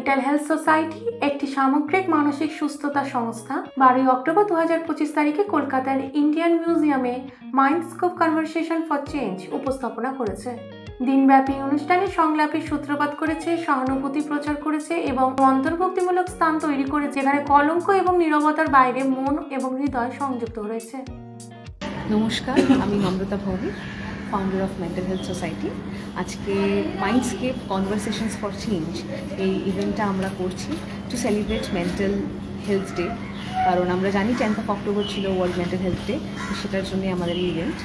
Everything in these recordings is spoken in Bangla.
মেন্টাল হেলথ সোসাইটি একটি সামগ্রিক মানসিক সুস্থতা সংস্থা 12 অক্টোবর 2025 তারিখে কলকাতার ইন্ডিয়ান মিউজিয়ামে মাইন্ডস্কোপ কনভারসেশন ফর চেঞ্জ উপস্থাপনা করেছে। দিনব্যাপী অনুষ্ঠানে সংলাপের সূত্রপাত করেছে, সহানুভূতি প্রচার করেছে এবং অন্তর্ভুক্তিমূলক স্থান তৈরি করেছে যেখানে কলঙ্ক এবং নীরবতার বাইরে মন এবং হৃদয় সংযুক্ত রয়েছে। নমস্কার, আমি নম্রতা Bhowmik, founder of mental health society. আজকে মাইন্ডস্কেপ কনভারসেশনস ফর চেঞ্জ এই ইভেন্টটা আমরা করছি to celebrate mental health day. কারণ আমরা জানি 10th অক্টোবর ছিল ওয়ার্ল্ড মেন্টাল হেলথ ডে, সেটার জন্যই আমাদের এই ইভেন্ট।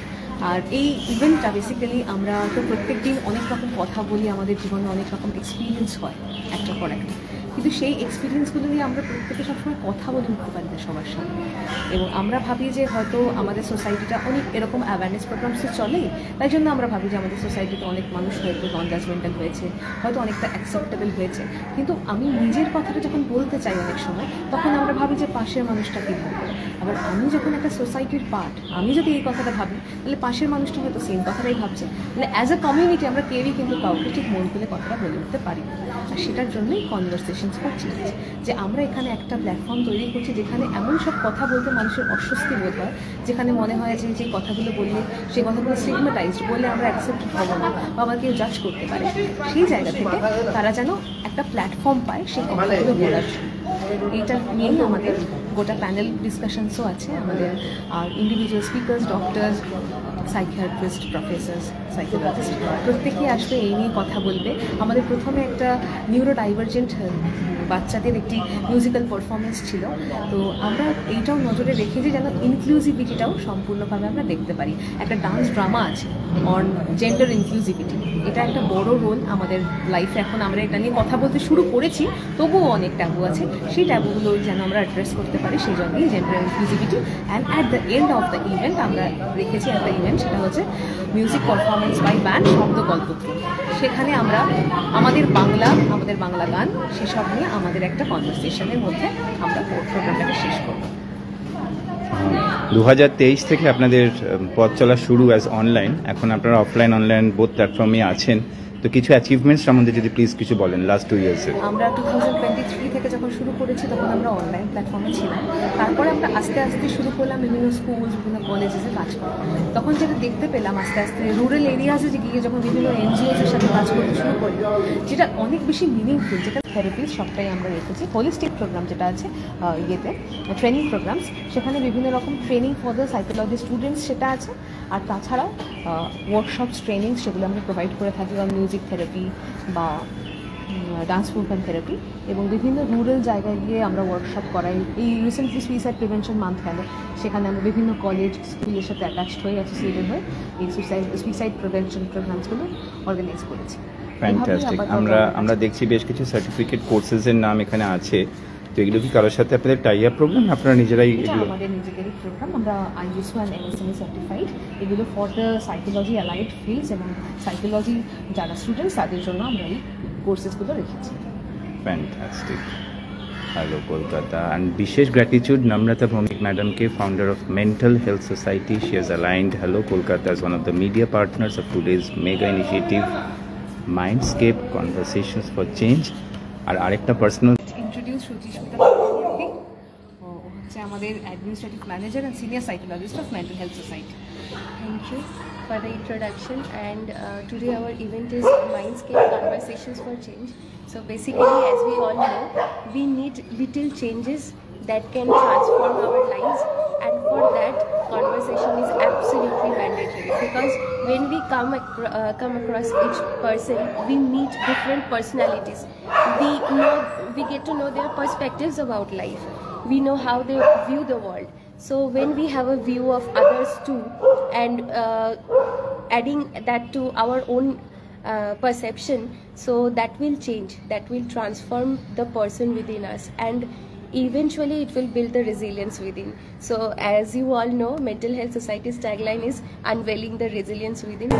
আর এই ইভেন্টটা বেসিক্যালি আমরা তো প্রত্যেক দিন অনেক রকম কথা বলি, আমাদের জীবনে অনেক রকম এক্সপিরিয়েন্স হয় একটার পর একটা, কিন্তু সেই এক্সপিরিয়েন্সগুলো নিয়ে আমরা প্রত্যেকে সবসময় কথা বলে উঠতে পারি না সবার সামনে। এবং আমরা ভাবি যে হয়তো আমাদের সোসাইটিটা অনেক এরকম অ্যাওয়ারনেস প্রোগ্রামসে চলে, তাই জন্য আমরা ভাবি যে আমাদের সোসাইটিতে অনেক মানুষ হয়তো নন জাজমেন্টাল হয়েছে, হয়তো অনেকটা অ্যাকসেপ্টেবল হয়েছে। কিন্তু আমি নিজের কথাটা যখন বলতে চাই অনেক সময়, তখন আমরা ভাবি যে পাশের মানুষটা কী ভাববে। আবার আমি যখন একটা সোসাইটির পার্ট, আমি যদি এই কথাটা ভাবি, তাহলে পাশের মানুষটা হয়তো সেম কথাটাই ভাবছে। মানে অ্যাজ আ কমিউনিটি আমরা কেউই কিন্তু কাউকে ঠিক মন খুলে কথাটা বলে উঠতে পারি না। আর সেটার জন্যই কনভারসেশনস ফর চেঞ্জ, যে আমরা এখানে একটা প্ল্যাটফর্ম তৈরি করছি যেখানে এমন সব কথা বলতে মানুষের অস্বস্তি বোধ হয়, যেখানে মনে হয় যে যে কথাগুলো বললে, সেই কথাগুলো স্টিগমাটাইজড বলে আমরা অ্যাকসেপ্ট হবো না বা আবার কেউ জাজ করতে পারে, সেই জায়গা থেকে তারা যেন একটা প্ল্যাটফর্ম পায় সেই কথাগুলো বলার জন্য। এইটা নিয়েই আমাদের গোটা প্যানেল ডিসকাশনসও আছে। আমাদের আর individual speakers, doctors, psychiatrist, professors, psychologist প্রত্যেকেই আসবে, এই নিয়ে কথা বলবে। আমাদের প্রথমে একটা নিউরো ডাইভার্জেন্ট বাচ্চাদের একটি মিউজিক্যাল পারফরমেন্স ছিল, তো আমরা এইটাও নজরে রেখেছি যেন ইনক্লুসিভিটিটাও সম্পূর্ণভাবে আমরা দেখতে পারি। একটা ডান্স ড্রামা আছে অন জেন্ডার ইনক্লুসিভিটি, এটা একটা বড় রোল আমাদের লাইফে। এখন আমরা এটা নিয়ে কথা বলতে শুরু করেছি, তবুও অনেক ট্যাবু আছে, সেই ট্যাবুগুলো যেন আমরা অ্যাড্রেস করতে পারি, সেই জন্যই gender inclusivity. And at the end of the event আমরা রেখেছি একটা ইভেন্ট, সেটা হচ্ছে মিউজিক পারফরমেন্স বাই ব্যান্ড শব্দকল্পত্র। সেখানে আমরা আমাদের বাংলা গান সেসব নিয়ে আমাদের একটা কনভারসেশনের মধ্যে আমরা প্রোগ্রামটাকে শেষ করব। 2023 থেকে আপনাদের পথ চলা শুরু অ্যাজ অনলাইন, এখন আপনারা অফলাইন অনলাইন বোথ প্ল্যাটফর্মে আছেন, তো কিছু অ্যাচিভমেন্টস সম্বন্ধে যদি প্লিজ কিছু বলেন লাস্ট 2 ইয়ার্সে। আমরা 2023 থেকে যখন শুরু করেছি তখন আমরা অনলাইন প্ল্যাটফর্মে ছিলাম, তারপরে আমরা আস্তে আস্তে শুরু করলাম বিভিন্ন স্কুল, বিভিন্ন কলেজেসে কাজ করা। তখন যেটা দেখতে পেলাম আস্তে আস্তে রুরাল এরিয়াসে গিয়ে যখন বিভিন্ন এনজিওসের সাথে কাজ করতে শুরু করলাম, যেটা অনেক বেশি মিনিংফুল, যেটা থেরাপিস সবটাই আমরা রেখেছি। হোলিস্টিক প্রোগ্রাম যেটা আছে ট্রেনিং প্রোগ্রামস, সেখানে বিভিন্ন রকম training for the psychology students সেটা আছে। আর তাছাড়াও ওয়ার্কশপস, ট্রেনিং সেগুলো আমরা প্রোভাইড করে থাকি, বা মিউজিক থেরাপি বা ডান্স মুভমেন্ট থেরাপি, এবং বিভিন্ন রুরাল জায়গায় গিয়ে আমরা ওয়ার্কশপ করাই। এই রিসেন্টলি সুইসাইড প্রিভেনশন মান্থ গেল, সেখানে আমরা বিভিন্ন কলেজ, স্কুলের সাথে অ্যাটাচড হয়ে, অ্যাসোসিয়েটেড হয়ে এই সুইসাইড প্রিভেনশন প্রোগ্রামসগুলো অর্গানাইজ করেছি। ফ্যান্টাস্টিক। আমরা দেখছি বেশ কিছু সার্টিফিকেট কোর্সেসের নাম এখানে আছে, তো এগুলো কি কারোর সাথে আপনাদের টাই আপ প্রোগ্রাম, আপনারা নিজেরাই? এগুলো আমাদের নিজেদেরই প্রোগ্রাম, আমরা ISO and MSME সার্টিফাইড, এগুলো for the psychology allied fields এবং সাইকোলজি যারা স্টুডেন্টস তাদের জন্য আমরা এই কোর্সেসগুলো রেখেছি। ফ্যান্টাস্টিক। হ্যালো কলকাতা, অ্যান্ড বিশেষ গ্র্যাটিটিউড নম্রতা ভৌমিক ম্যাডামকে, founder of mental health society. She has aligned Hello Kolkata as one of the media partners of today's mega initiative Mindscape Conversations for Change. আর আরেকটা পার্সোনাল ইন্ট্রোডিউস সুচিস্মিতা চক্রবর্তী, ও হচ্ছে আমাদের administrative manager and senior psychologist of mental health society. Thank you for the introduction, and today our event is Mindscape Conversations for Change. So basically, as we all know, we need little changes that can transform our lives, and for that conversation is absolutely mandatory, because when we come across each person, we meet different personalities. We get to know their perspectives about life. We know how they view the world. So when we have a view of others too, and adding that to our own perception, so that will change, that will transform the person within us, and eventually it will build the resilience within. So as you all know, Mental Health Society's tagline is unveiling the resilience within.